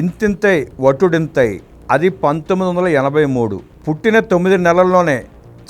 ఇంతింతై వటుడింతై. అది 1983. పుట్టిన 9 నెలల్లోనే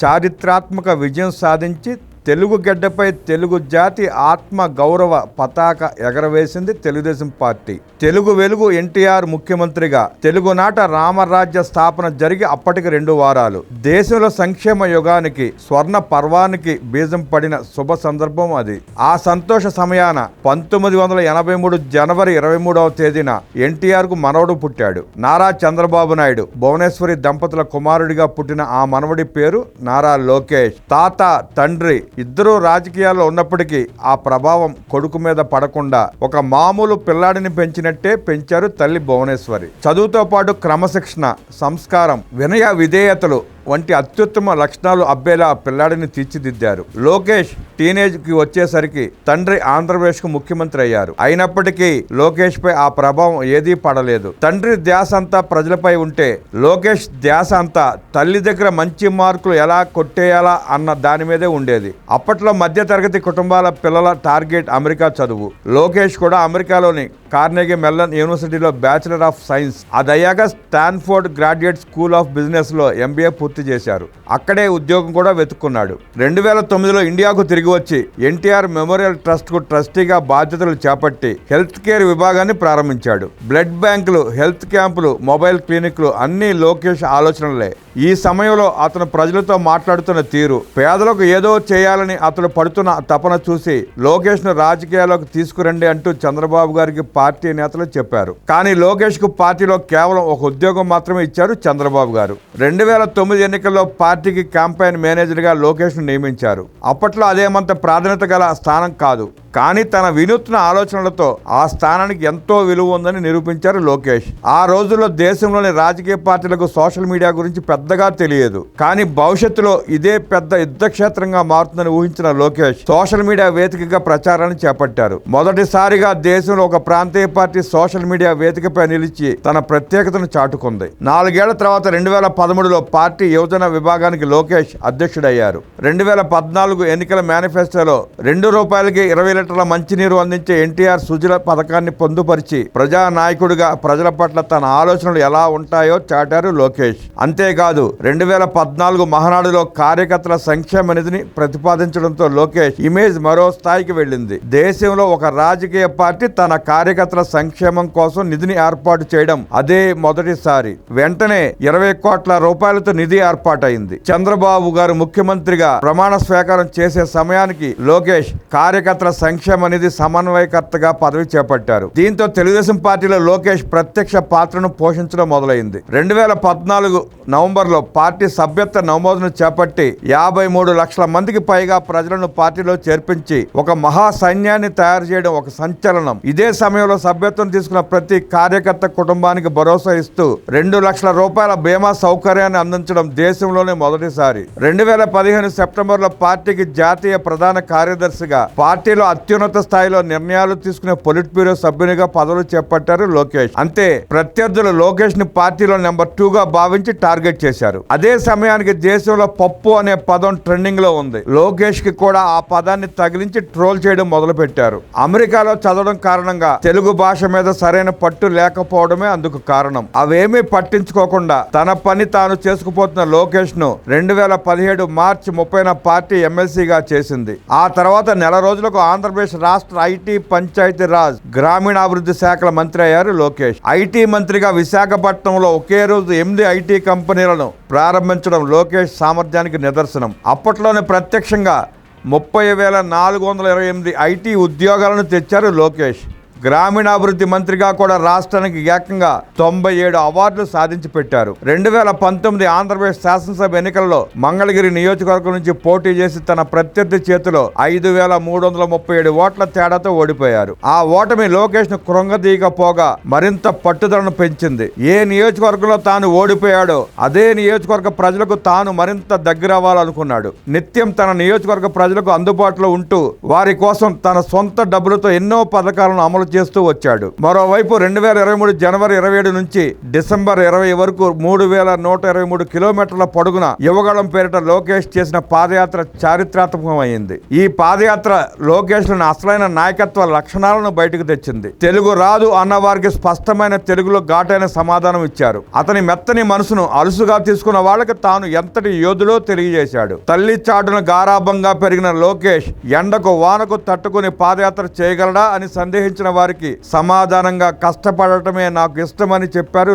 చారిత్రాత్మక విజయం సాధించి తెలుగు గడ్డపై తెలుగు జాతి ఆత్మ గౌరవ పతాక ఎగరవేసింది తెలుగుదేశం పార్టీ. తెలుగు వెలుగు ఎన్టీఆర్ ముఖ్యమంత్రిగా తెలుగునాట రామరాజ్య స్థాపన జరిగి అప్పటికి 2 వారాలు. దేశంలో సంక్షేమ యుగానికి స్వర్ణ పర్వానికి బీజం పడిన శుభ సందర్భం అది. ఆ సంతోష సమయాన 1983 జనవరి 23వ తేదీన ఎన్టీఆర్ కు మనవడు పుట్టాడు. నారా చంద్రబాబు నాయుడు భువనేశ్వరి దంపతుల కుమారుడిగా పుట్టిన ఆ మనవడి పేరు నారా లోకేష్. తాత తండ్రి ఇద్దరూ రాజకీయాల్లో ఉన్నప్పటికీ ఆ ప్రభావం కొడుకు మీద పడకుండా ఒక మామూలు పిల్లాడిని పెంచినట్టే పెంచారు తల్లి భువనేశ్వరి. చదువుతో పాటు క్రమశిక్షణ, సంస్కారం, వినయ విధేయతలు వంటి అత్యుత్తమ లక్షణాలు అబ్బేలా పిల్లాడిని తీర్చిదిద్దారు. లోకేష్ టీనేజ్కి వచ్చేసరికి తండ్రి ఆంధ్రప్రదేశ్కు ముఖ్యమంత్రి అయ్యారు. అయినప్పటికీ లోకేష్ పై ఆ ప్రభావం ఏదీ పడలేదు. తండ్రి ధ్యాస అంతా ప్రజలపై ఉంటే లోకేష్ ధ్యాస అంతా తల్లి దగ్గర మంచి మార్కులు ఎలా కొట్టేయాలా అన్న దాని మీదే ఉండేది. అప్పట్లో మధ్యతరగతి కుటుంబాల పిల్లల టార్గెట్ అమెరికా చదువు. లోకేష్ కూడా అమెరికాలోని కార్నెగీ మెల్లన్ యూనివర్సిటీలో బ్యాచిలర్ ఆఫ్ సైన్స్, అదయ్యాక Stanford graduate school of business లో ఎంబీఏ పూర్తి చేశారు. అక్కడే ఉద్యోగం కూడా వెతుక్కున్నాడు. 2009లో ఇండియాకు తిరిగి వచ్చి ఎన్టీఆర్ మెమోరియల్ ట్రస్ట్ కు ట్రస్టీగా బాధ్యతలు చేపట్టి హెల్త్ కేర్ విభాగాన్ని ప్రారంభించాడు. బ్లడ్ బ్యాంకులు, హెల్త్ క్యాంపులు, మొబైల్ క్లినిక్లు అన్ని లోకేష్ ఆలోచనలే. ఈ సమయంలో అతను ప్రజలతో మాట్లాడుతున్న తీరు, పేదలకు ఏదో చేయాలని అతను పడుతున్న తపన చూసి లోకేష్ ను రాజకీయాల్లోకి తీసుకురండి అంటూ చంద్రబాబు గారికి పార్టీ నేతలు చెప్పారు. కానీ లోకేష్ కు పార్టీలో కేవలం ఒక ఉద్యోగం మాత్రమే ఇచ్చారు చంద్రబాబు గారు. 2009 ఎన్నికల్లో పార్టీకి క్యాంపెయిన్ మేనేజర్ గా లోకేష్ ను నియమించారు. అప్పట్లో అదేమంత ప్రాధాన్యత గల స్థానం కాదు. కానీ తన వినూత్న ఆలోచనలతో ఆ స్థానానికి ఎంతో విలువ ఉందని నిరూపించారు లోకేష్. ఆ రోజుల్లో దేశంలోని రాజకీయ పార్టీలకు సోషల్ మీడియా గురించి పెద్దగా తెలియదు. కానీ భవిష్యత్తులో ఇదే పెద్ద యుద్ధక్షేత్రంగా మారుతుందని ఊహించిన లోకేష్ సోషల్ మీడియా వేదికగా ప్రచారాన్ని చేపట్టారు. మొదటిసారిగా దేశంలో ఒక ప్రాంతీయ పార్టీ సోషల్ మీడియా వేదికపై నిలిచి తన ప్రత్యేకతను చాటుకుంది. 4 ఏళ్ల తర్వాత 2013లో పార్టీ యువజన విభాగానికి లోకేష్ అధ్యక్షుడయ్యారు. 2014 ఎన్నికల మేనిఫెస్టోలో ₹2కి 20 లీటర్ల మంచినీరు అందించే ఎన్టీఆర్ సుజల పథకాన్ని పొందుపరిచి ప్రజానాయకుడిగా ప్రజల పట్ల తన ఆలోచనలు ఎలా ఉంటాయో చాటారు లోకేష్. అంతేకాదు 2014 మహానాడులో కార్యకర్తల సంక్షేమ నిధిని ప్రతిపాదించడంతో లోకేష్ ఇమేజ్ మరో స్థాయికి వెళ్ళింది. దేశంలో ఒక రాజకీయ పార్టీ తన కార్యకర్తల సంక్షేమం కోసం నిధిని ఏర్పాటు చేయడం అదే మొదటిసారి. వెంటనే 20 కోట్ల రూపాయలతో నిధి ఏర్పాటైంది. చంద్రబాబు గారు ముఖ్యమంత్రిగా ప్రమాణ స్వీకారం చేసే సమయానికి లోకేష్ కార్యకర్తల సంక్షేమ నిధి సమన్వయకర్తగా పదవి చేపట్టారు. దీంతో తెలుగుదేశం పార్టీలో లోకేష్ ప్రత్యక్ష పాత్రను పోషించడం మొదలైంది. 2014 నవంబర్లో పార్టీ సభ్యత్వ నమోదును చేపట్టి 53 లక్షల మందికి పైగా ప్రజలను పార్టీలో చేర్పించి ఒక మహా సైన్యాన్ని తయారు చేయడం ఒక సంచలనం. ఇదే సమయంలో సభ్యత్వం తీసుకున్న ప్రతి కార్యకర్త కుటుంబానికి భరోసా ఇస్తూ 2 లక్షల రూపాయల బీమా సౌకర్యాన్ని అందించడం దేశంలోనే మొదటిసారి. 2015 సెప్టెంబర్లో పార్టీకి జాతీయ ప్రధాన కార్యదర్శిగా, పార్టీలో అత్యున్నత స్థాయిలో నిర్ణయాలు తీసుకునే పొలిట్ బ్యూరో సభ్యునిగా పదవులు చేపట్టారు లోకేష్. అంతే, ప్రత్యర్థులు లోకేష్ ని పార్టీలో నెంబర్ 2గా భావించి టార్గెట్ చేశారు. అదే సమయానికి దేశంలో పప్పు అనే పదం ట్రెండింగ్ లో ఉంది. లోకేష్ కి కూడా ఆ పదాన్ని తగిలించి ట్రోల్ చేయడం మొదలు పెట్టారు. అమెరికాలో చదవడం కారణంగా తెలుగు భాష మీద సరైన పట్టు లేకపోవడమే అందుకు కారణం. అవేమీ పట్టించుకోకుండా తన పని తాను చేసుకుపోతున్న లోకేష్ ను 2017 మార్చి 30న పార్టీ ఎమ్మెల్సీగా చేసింది. ఆ తర్వాత నెల రోజులకు ఆంధ్రప్రదేశ్ రాష్ట్ర ఐటీ, పంచాయతీ రాజ్, గ్రామీణాభివృద్ధి శాఖల మంత్రి అయ్యారు లోకేష్. ఐటీ మంత్రిగా విశాఖపట్నంలో ఒకే రోజు 8 ఐటీ కంపెనీలను ప్రారంభించడం లోకేష్ సామర్థ్యానికి నిదర్శనం. అప్పట్లోనే ప్రత్యక్షంగా 30,428 ఐటీ ఉద్యోగాలను తెచ్చారు లోకేష్. గ్రామీణాభివృద్ధి మంత్రిగా కూడా రాష్ట్రానికి ఏకంగా 97 అవార్డులు సాధించి పెట్టారు. 2019 ఆంధ్రప్రదేశ్ శాసనసభ ఎన్నికల్లో మంగళగిరి నియోజకవర్గం నుంచి పోటీ చేసి తన ప్రత్యర్థి చేతిలో 5,337 ఓట్ల తేడాతో ఓడిపోయారు. ఆ ఓటమి లోకేష్ ను కృంగదీయకపోగా మరింత పట్టుదలను పెంచింది. ఏ నియోజకవర్గంలో తాను ఓడిపోయాడో అదే నియోజకవర్గ ప్రజలకు తాను మరింత దగ్గరవ్వాలనుకున్నాడు. నిత్యం తన నియోజకవర్గ ప్రజలకు అందుబాటులో ఉంటూ వారి కోసం తన సొంత డబ్బులతో ఎన్నో పథకాలను అమలు చేస్తూ వచ్చాడు. మరోవైపు 2023 జనవరి 27 నుంచి డిసెంబర్ 20 వరకు 3123 కిలోమీటర్ల పొడుగున యువగళం పేరిట లోకేష్ చేసిన పాదయాత్ర చారిత్రాత్మకమైంది. ఈ పాదయాత్ర లోకేష్ లోని అసలైన నాయకత్వ లక్షణాలను బయటకు తెచ్చింది. తెలుగు రాదు అన్న వారికి స్పష్టమైన తెలుగులో ఘాటైన సమాధానం ఇచ్చారు. అతని మెత్తని మనసును అలుసుగా తీసుకున్న వాళ్ళకి తాను ఎంతటి యోధుడో తెలియజేశాడు. తల్లి చాటున గారాభంగా పెరిగిన లోకేష్ ఎండకు వానకు తట్టుకుని పాదయాత్ర చేయగలడా అని సందేహించిన వారికి సమాధానంగా కష్టపడటమే నాకు ఇష్టమని చెప్పారు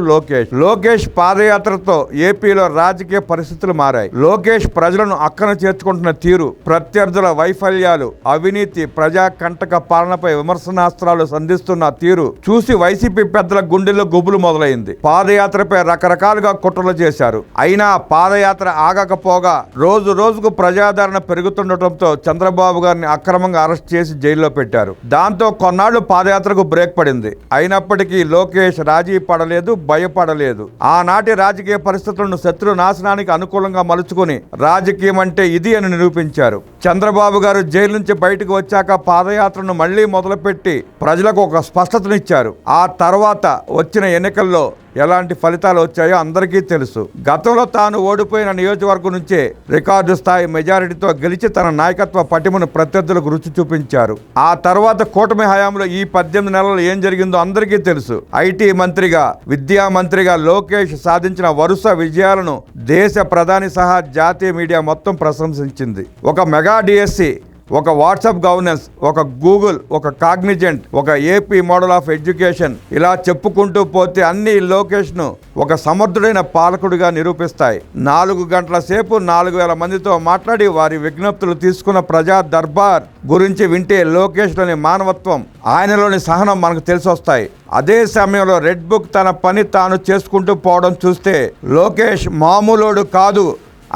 లోకేష్ పాదయాత్రతో ఏపీలో రాజకీయ పరిస్థితులు మారాయి. లోకేష్ ప్రజలను అక్కన చేర్చుకుంటున్న తీరు, ప్రత్యర్థుల వైఫల్యాలు, అవినీతి, ప్రజా కంటక పాలనపై విమర్శనాస్త్రాలు సంధిస్తున్న తీరు చూసి వైసీపీ పెద్దల గుండెల్లో గుబులు మొదలైంది. పాదయాత్రపై రకరకాలుగా కుట్రలు చేశారు. అయినా పాదయాత్ర ఆగకపోగా రోజు రోజుకు ప్రజాదరణ పెరుగుతుండటంతో చంద్రబాబు గారిని అక్రమంగా అరెస్ట్ చేసి జైల్లో పెట్టారు. దాంతో కొన్నాళ్లు పాదయాత్రకు బ్రేక్ పడింది. అయినప్పటికీ లోకేష్ రాజీ పడలేదు, భయపడలేదు. ఆనాటి రాజకీయ పరిస్థితులను శత్రు నాశనానికి అనుకూలంగా మలుచుకుని రాజకీయం అంటే ఇది అని నిరూపించారు. చంద్రబాబు గారు జైలు నుంచి బయటకు వచ్చాక పాదయాత్రను మళ్లీ మొదలుపెట్టి ప్రజలకు ఒక స్పష్టతనిచ్చారు. ఆ తర్వాత వచ్చిన ఎన్నికల్లో ఎలాంటి ఫలితాలు వచ్చాయో అందరికీ తెలుసు. గతంలో తాను ఓడిపోయిన నియోజకవర్గం నుంచే రికార్డు స్థాయి మెజారిటీతో గెలిచి తన నాయకత్వ పటిమను ప్రత్యర్థులకు రుచి చూపించారు. ఆ తర్వాత కూటమి హయాంలో ఈ 18 నెలలు ఏం జరిగిందో అందరికీ తెలుసు. ఐటీ మంత్రిగా, విద్యా మంత్రిగా లోకేష్ సాధించిన వరుస విజయాలను దేశ ప్రధాని సహా జాతీయ మీడియా మొత్తం ప్రశంసించింది. ఒక మెగా డిఎస్సి, ఒక వాట్సాప్ గవర్నెన్స్, ఒక గూగుల్, ఒక కాగ్నిజెంట్, ఒక ఏపీ మోడల్ ఆఫ్ ఎడ్యుకేషన్, ఇలా చెప్పుకుంటూ పోతే అన్ని లోకేష్ను ఒక సమర్థుడైన పాలకుడిగా నిరూపిస్తాయి. 4 గంటల సేపు 4000 మందితో మాట్లాడి వారి విజ్ఞప్తులు తీసుకున్న ప్రజా దర్బార్ గురించి వింటే లోకేష్లోని మానవత్వం, ఆయనలోని సహనం మనకు తెలిసొస్తాయి. అదే సమయంలో రెడ్ బుక్ తన పని తాను చేసుకుంటూ పోవడం చూస్తే లోకేష్ మామూలోడు కాదు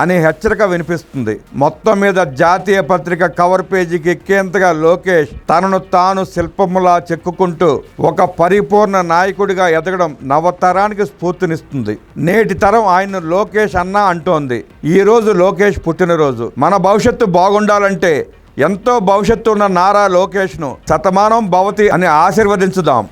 అని హెచ్చరిక వినిపిస్తుంది. మొత్తం మీద జాతీయ పత్రిక కవర్ పేజీకి ఎక్కేంతగా లోకేష్ తనను తాను శిల్పములా చెక్కుకుంటూ ఒక పరిపూర్ణ నాయకుడిగా ఎదగడం నవతరానికి స్ఫూర్తినిస్తుంది. నేటి తరం ఆయన లోకేష్ అన్నా అంటోంది. ఈ రోజు లోకేష్ పుట్టినరోజు. మన భవిష్యత్తు బాగుండాలంటే ఎంతో భవిష్యత్తు ఉన్న నారా లోకేష్ను శతమానం భవతి అని ఆశీర్వదించుదాం.